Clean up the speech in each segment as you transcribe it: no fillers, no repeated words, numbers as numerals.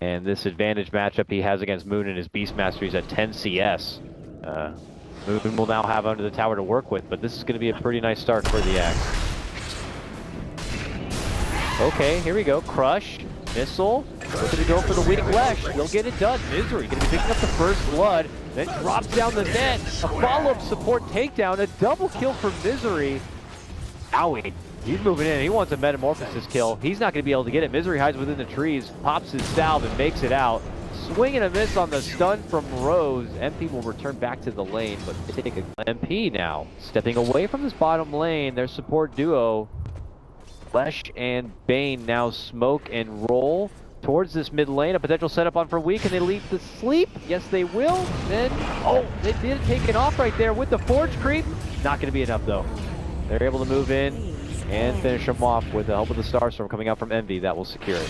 And this advantage matchup he has against Moon and his Beastmaster, he's at 10 CS. Moon will now have under the tower to work with, but this is going to be a pretty nice start for the Axe. Okay, here we go. Crush, missile. Looking to go for the weak Lesh. He'll get it done. Misery going to be picking up the first blood. Then drops down the net. A follow-up support takedown. A double kill for Misery. Owie. He's moving in. He wants a metamorphosis kill. He's not going to be able to get it. Misery hides within the trees. Pops his salve and makes it out. Swing and a miss on the stun from Rose. MP will return back to the lane, but they take a MP now. Stepping away from this bottom lane, their support duo. Lesh and Bane now smoke and roll towards this mid lane. A potential setup on for Weak. Can they lead to sleep? Yes, they will. Then, oh, they did take it off right there with the Forge creep. Not going to be enough, though. They're able to move in and finish them off with the help of the Starstorm coming out from Envy. That will secure it.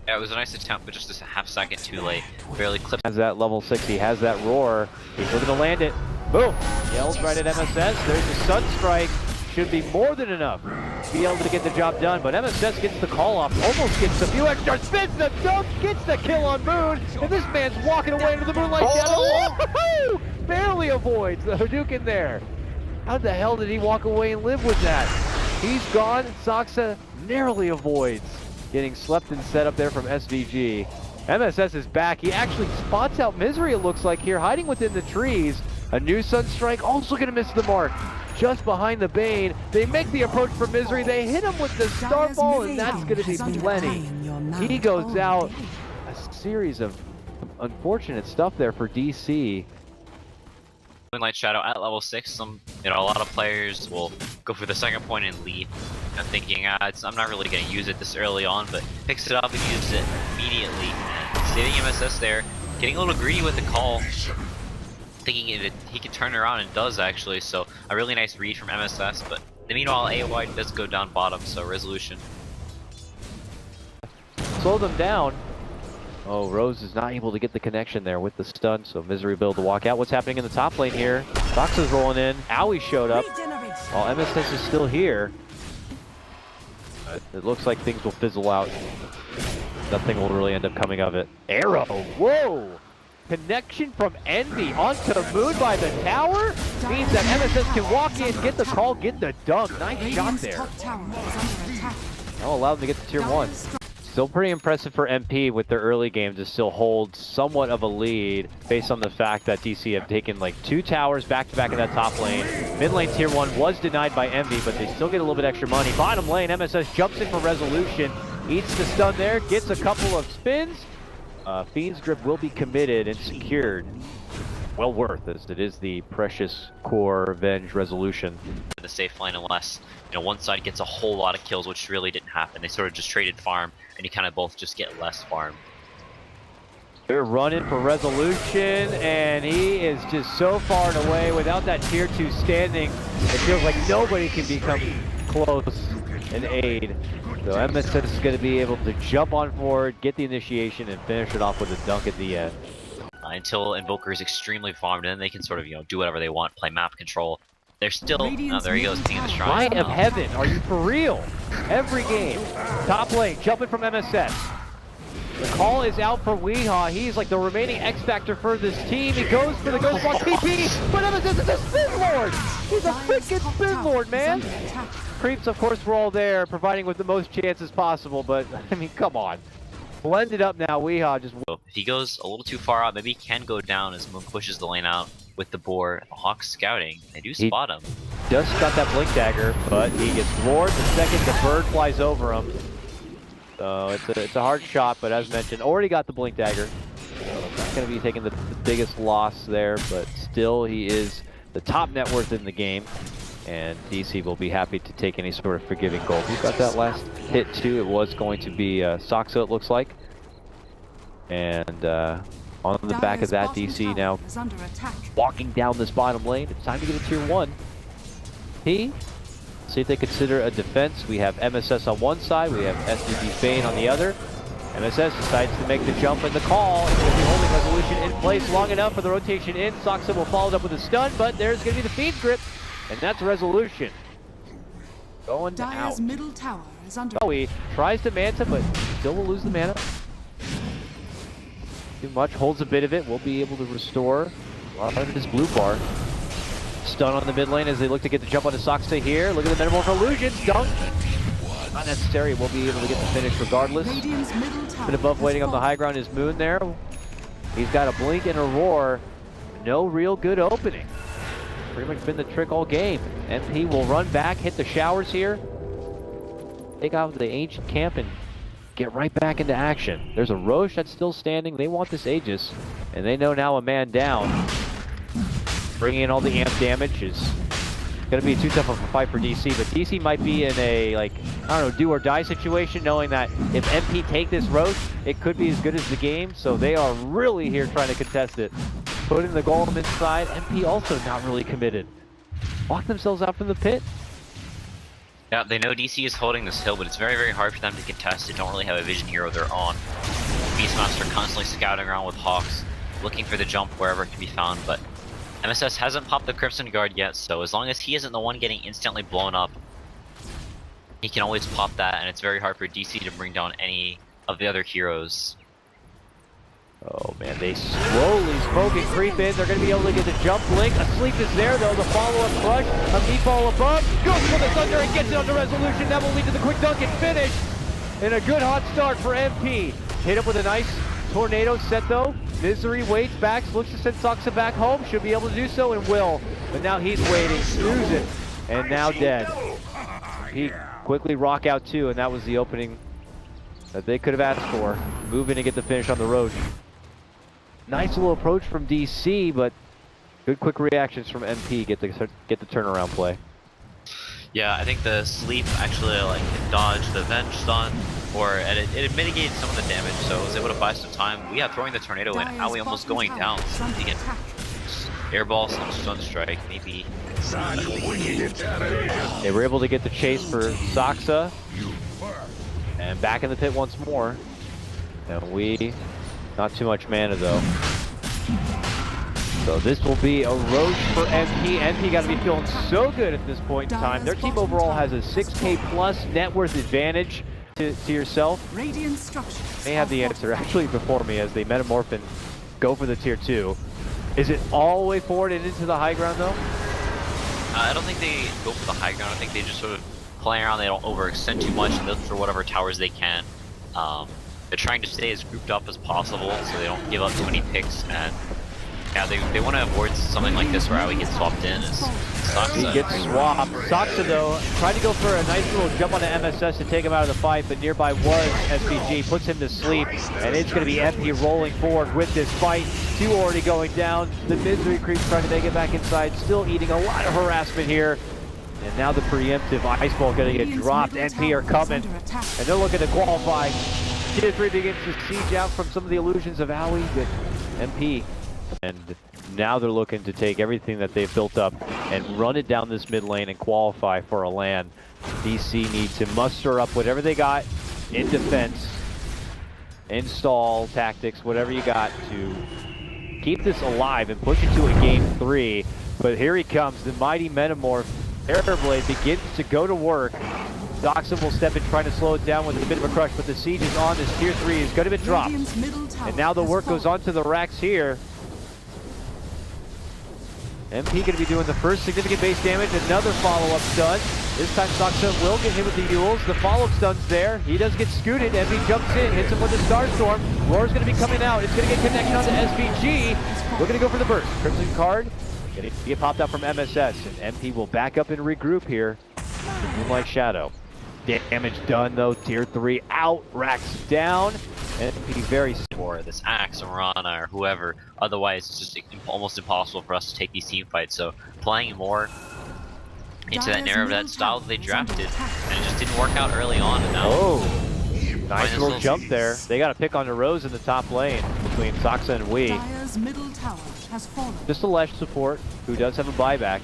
Yeah, it was a nice attempt, but just a half second too late. Barely clipped. Has that level 6, he has that roar. He's looking to land it. Boom! Yells right at MSS. There's a Sunstrike. Should be more than enough to be able to get the job done, but MSS gets the call off, almost gets a few extra spins, the dunk, gets the kill on Moon, and this man's walking away into the moonlight shadow. Barely avoids the Hadouken there. How the hell did he walk away and live with that? He's gone. Saksa narrowly avoids getting slept and set up there from SVG. MSS is back. He actually spots out Misery, it looks like here, hiding within the trees. A new Sunstrike, also going to miss the mark. Just behind the Bane. They make the approach for Misery. They hit him with the Starfall, and that's going to be plenty. He goes out. A series of unfortunate stuff there for DC. Moonlight Shadow at level 6, a lot of players will go for the second point and leave. I'm thinking, I'm not really going to use it this early on, but picks it up and uses it immediately. Saving MSS there, getting a little greedy with the call, thinking he could turn around and does actually, so a really nice read from MSS, but meanwhile AOI does go down bottom, so resolution. Slow them down. Oh, Rose is not able to get the connection there with the stun, so Misery build to walk out. What's happening in the top lane here? Saksa's rolling in. Owie showed up. While MSS is still here. It looks like things will fizzle out. Nothing will really end up coming of it. Arrow! Whoa! Connection from Envy onto Moon by the tower means that MSS can walk in, get the call, get the dunk. Nice shot there. I'll allow them to get to tier 1. Still pretty impressive for MP with their early game to still hold somewhat of a lead based on the fact that DC have taken like 2 towers back-to-back in that top lane. Mid lane tier 1 was denied by Envy, but they still get a little bit extra money. Bottom lane, MSS jumps in for resolution, eats the stun there, gets a couple of spins. Fiend's Grip will be committed and secured. Well worth, as it is the precious core revenge resolution. The safe line, unless one side gets a whole lot of kills, which really didn't happen. They sort of just traded farm, and you kind of both just get less farm. They're running for resolution, and he is just so far and away. Without that tier 2 standing, it feels like nobody can become close and aid. So MSS is going to be able to jump on forward, get the initiation, and finish it off with a dunk at the end. Until Invoker is extremely farmed, and then they can sort of do whatever they want, play map control. They're still, there he goes, taking the stride. Light of Heaven, are you for real? Every game. Top lane, jumping from MSS. The call is out for Weehaw. He's like the remaining X Factor for this team. He goes for the Ghost Walk TP, but MSS is a Spin Lord! He's a freaking Spin Lord, man! Creeps, of course, were all there, providing with the most chances possible, but, I mean, come on. Blended up now, Weehaw just... If he goes a little too far out, maybe he can go down as Moon pushes the lane out with the boar. The Hawks scouting. They do spot him. Just got that Blink Dagger, but he gets lured. The second the bird flies over him. So it's a hard shot, but as mentioned, already got the Blink Dagger. So not going to be taking the biggest loss there, but still he is the top net worth in the game. And DC will be happy to take any sort of forgiving goal. Who got that last hit too? It was going to be Saksa, it looks like. And on the back of that, DC now walking down this bottom lane. It's time to get a tier 1. See if they consider a defense. We have MSS on one side, we have SVG Bane on the other. MSS decides to make the jump and the call. It's going to be holding resolution in place long enough for the rotation in. Saksa will follow it up with a stun, but there's going to be the Fiend's Grip. And that's resolution. Going out. Middle tower is under. Oh, he tries to Manta, but still will lose the mana. too much. Holds a bit of it. Will be able to restore a lot of his blue bar. Stun on the mid lane as they look to get the jump onto Saksa here. Look at the Metamorph Illusions. Dunk. Not necessary. We'll be able to get the finish regardless. Bit above waiting on the high ground is Moon there. He's got a blink and a roar. No real good opening. Pretty much been the trick all game. MP will run back, hit the showers here. Take out the ancient camp and get right back into action. There's a Roche that's still standing. They want this Aegis, and they know now a man down. Bringing in all the amp damage is going to be too tough of a fight for DC, but DC might be in a, like, I don't know, do or die situation, knowing that if MP take this Roche, it could be as good as the game, so they are really here trying to contest it. Putting the golem inside, MP also not really committed. Lock themselves out from the pit. Yeah, they know DC is holding this hill, but it's very, very hard for them to contest. They don't really have a vision hero of their own. Beastmaster constantly scouting around with Hawks, looking for the jump wherever it can be found, but MSS hasn't popped the Crimson Guard yet, so as long as he isn't the one getting instantly blown up, he can always pop that, and it's very hard for DC to bring down any of the other heroes. Oh man, they slowly smoke and creep in. They're going to be able to get the jump link. Asleep is there though, the follow-up crush. A meatball above, goes for the thunder and gets it onto resolution. That will lead to the quick dunk and finish. And a good hot start for MP. Hit up with a nice tornado set though. Misery waits back, looks to send Saksa back home. Should be able to do so and will. But now he's waiting, snoozing, and now dead. He quickly rock out too, and that was the opening that they could have asked for. Move in and get the finish on the Roche. Nice little approach from DC, but good quick reactions from MP. Get the turnaround play. Yeah, I think the sleep actually like dodged the venge stun, or it mitigated some of the damage, so it was able to buy some time. We have throwing the tornado in, Owie almost going down. So he can airball some stun strike, maybe. They were able to get the chase for Saksa, and back in the pit once more. And we, not too much mana though. So this will be a Roche for MP. MP got to be feeling so good at this point in time. Their team overall has a 6K plus net worth advantage to yourself. They have the answer actually before me as they metamorph and go for the tier 2. Is it all the way forward and into the high ground though? I don't think they go for the high ground. I think they just sort of play around. They don't overextend too much and look for whatever towers they can. They're trying to stay as grouped up as possible so they don't give up too many picks, and yeah, they want to avoid something like this where Owie gets swapped in. He gets swapped. Saksa though tried to go for a nice little jump on the MSS to take him out of the fight, but nearby was SVG, puts him to sleep, and it's going to be MP rolling forward with this fight. 2 already going down. The Misery Creep trying to make it back inside, still eating a lot of harassment here. And now the preemptive Ice Ball going to get dropped. NP are coming, and they're looking to qualify. Tier 3 begins to siege out from some of the illusions of Owie with MP. And now they're looking to take everything that they've built up and run it down this mid lane and qualify for a LAN. DC need to muster up whatever they got in defense, install tactics, whatever you got to keep this alive and push it to a game 3. But here he comes, the mighty Metamorph. Airblade begins to go to work. Doxon will step in trying to slow it down with a bit of a crush, but the siege is on. This tier 3 is going to be dropped. And now the work goes on to the racks here. MP going to be doing the first significant base damage, another follow-up stun. This time Saksa will get hit with the Yules. The follow-up stun's there. He does get scooted. MP jumps in, hits him with the Starstorm. Roar's going to be coming out. It's going to get connection on the SVG. We're going to go for the burst. Crimson card. Going to get popped out from MSS. And MP will back up and regroup here. Moonlight Shadow. Damage done though. Tier 3 out. Racks down. MP very for this Axe or Rana or whoever. Otherwise, it's just almost impossible for us to take these team fights. So playing more into that narrative, that style that they drafted, and it just didn't work out early on. And now, nice little jump there. They got to pick on the Rose in the top lane between Saksa and Wii. Just a Lesh support who does have a buyback.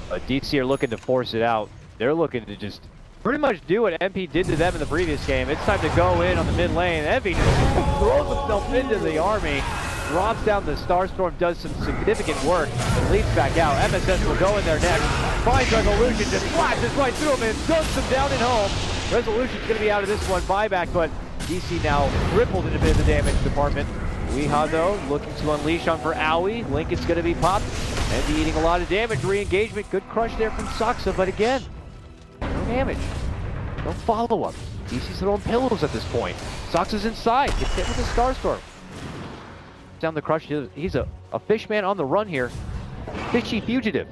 But DC are looking to force it out. They're looking to just pretty much do what MP did to them in the previous game. It's time to go in on the mid lane. MP just throws himself into the army, drops down the Starstorm, does some significant work, and leaps back out. MSS will go in there next. Finds Resolution, just flashes right through him and dunks him down and home. Resolution's going to be out of this one. Buyback, but DC now crippled in a bit of the damage department. Weehaw though, looking to unleash on for Owie. Lincoln's gonna be popped. And eating a lot of damage. Re-engagement, good crush there from Saksa, but again, no damage. No follow-up. DC's throwing pillows at this point. Saksa's inside, gets hit with a Starstorm. Down the crush, he's a fishman on the run here. Fishy fugitive.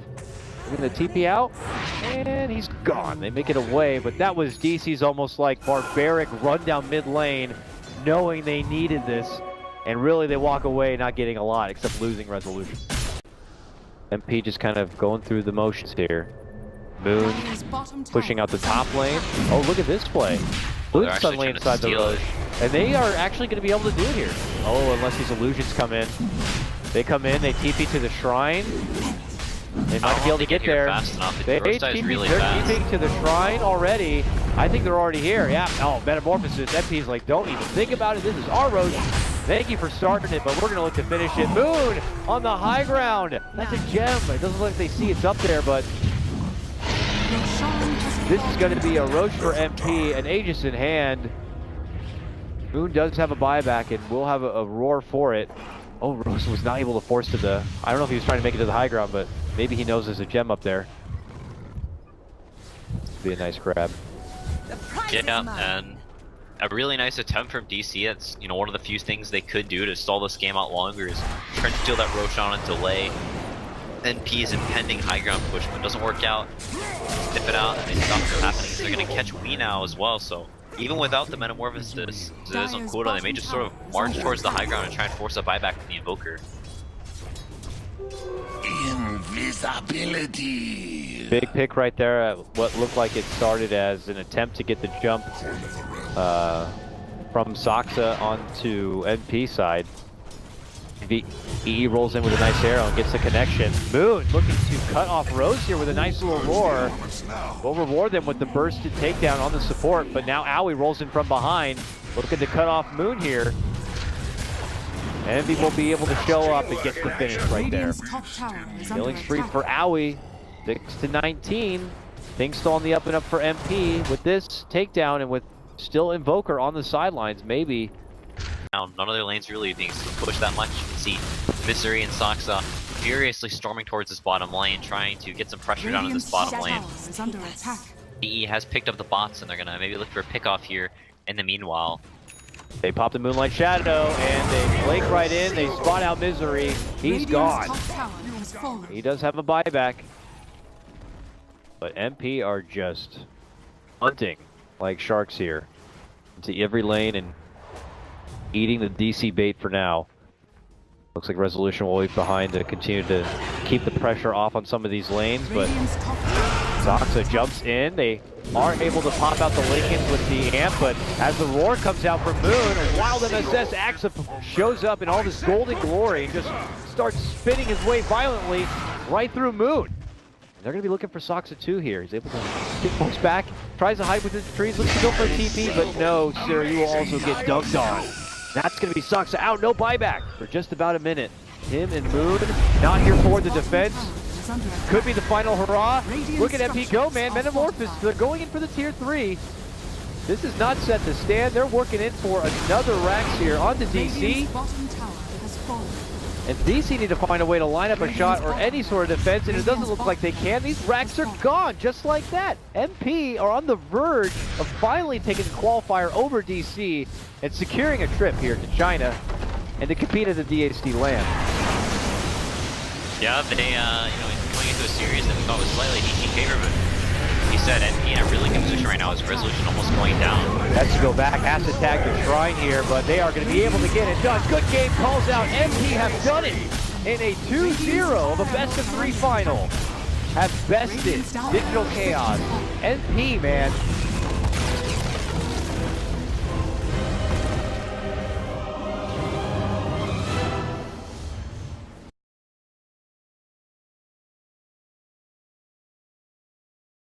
We're gonna TP out, and he's gone. They make it away, but that was DC's almost like barbaric run down mid lane, knowing they needed this, and really they walk away not getting a lot, except losing resolution. MP just kind of going through the motions here. Moon pushing out the top lane. Oh, look at this play. Moon's suddenly inside the Roche. And they are actually going to be able to do it here. Oh, unless these illusions come in. They come in, they TP to the shrine. They might be able to get there. They're TPing to the shrine already. I think they're already here. Yeah. Oh, Metamorphosis. MP's like, don't even think about it. This is our Roche. Thank you for starting it, but we're going to look to finish it. Moon on the high ground. That's a gem. It doesn't look like they see it's up there, but this is going to be a Roche for MP, an Aegis in hand. Moon does have a buyback, and we'll have a roar for it. Oh, Roche was not able to force to the... I don't know if he was trying to make it to the high ground, but maybe he knows there's a gem up there. Be a nice grab. Yeah, and a really nice attempt from DC. That's, you know, one of the few things they could do to stall this game out longer is trying to steal that Roshan and delay NP's impending high ground push. When it doesn't work out, dip it out, and they stop it happening. So they're going to catch Wii now as well. So even without the Metamorphosis on cooldown, they may just sort of march towards the high ground and try and force a buyback from the Invoker. Invisibility. Big pick right there at what looked like it started as an attempt to get the jump from Saksa onto NP side. EE rolls in with a nice arrow and gets the connection. Moon looking to cut off Rose here with a nice little roar. We'll reward them with the bursted takedown on the support, but now Owie rolls in from behind, looking to cut off Moon here. Envy will be able to show up and get the finish right there. Killing spree for Owie, 6-19. Things still on the up and up for MP. With this takedown and with still Invoker on the sidelines, maybe. None of their lanes really being pushed that much. You can see Misery and Saksa furiously storming towards this bottom lane, trying to get some pressure down in this bottom lane. EE has picked up the bots, and they're gonna maybe look for a pickoff here in the meanwhile. They pop the Moonlight Shadow, and they flake right in. They spot out Misery. He's gone. He does have a buyback. But MP are just hunting like sharks here into every lane and eating the DC bait for now. Looks like Resolution will wait behind to continue to keep the pressure off on some of these lanes, but Saksa jumps in. They are able to pop out the Lincolns with the amp, but as the roar comes out from Moon, a wild MSS Axa shows up in all this golden glory and just starts spinning his way violently right through Moon. And they're going to be looking for Saksa too here. He's able to kick folks back, tries to hide within the trees, looks to go for a TP, but no, sir, you will also get dunked on. That's going to be Saksa out, no buyback for just about a minute. Him and Moon not here for the defense. Could be the final hurrah. Look at MP go, man. Metamorphosis, they're going in for the tier 3. This is not set to stand. They're working in for another Rax here onto DC. And DC need to find a way to line up a shot or any sort of defense, and it doesn't look like they can. These Rax are gone just like that. MP are on the verge of finally taking the qualifier over DC and securing a trip here to China and to compete at the DAC LAN. Yeah, they, going into a series that we thought was slightly DC favor, but he said NP in a really good position right now. His resolution almost going down. Has to go back, has to tag the shrine here, but they are going to be able to get it done. Good game calls out. NP have done it in a 2-0 of a best-of-3 final. Have bested Digital Chaos. NP, man,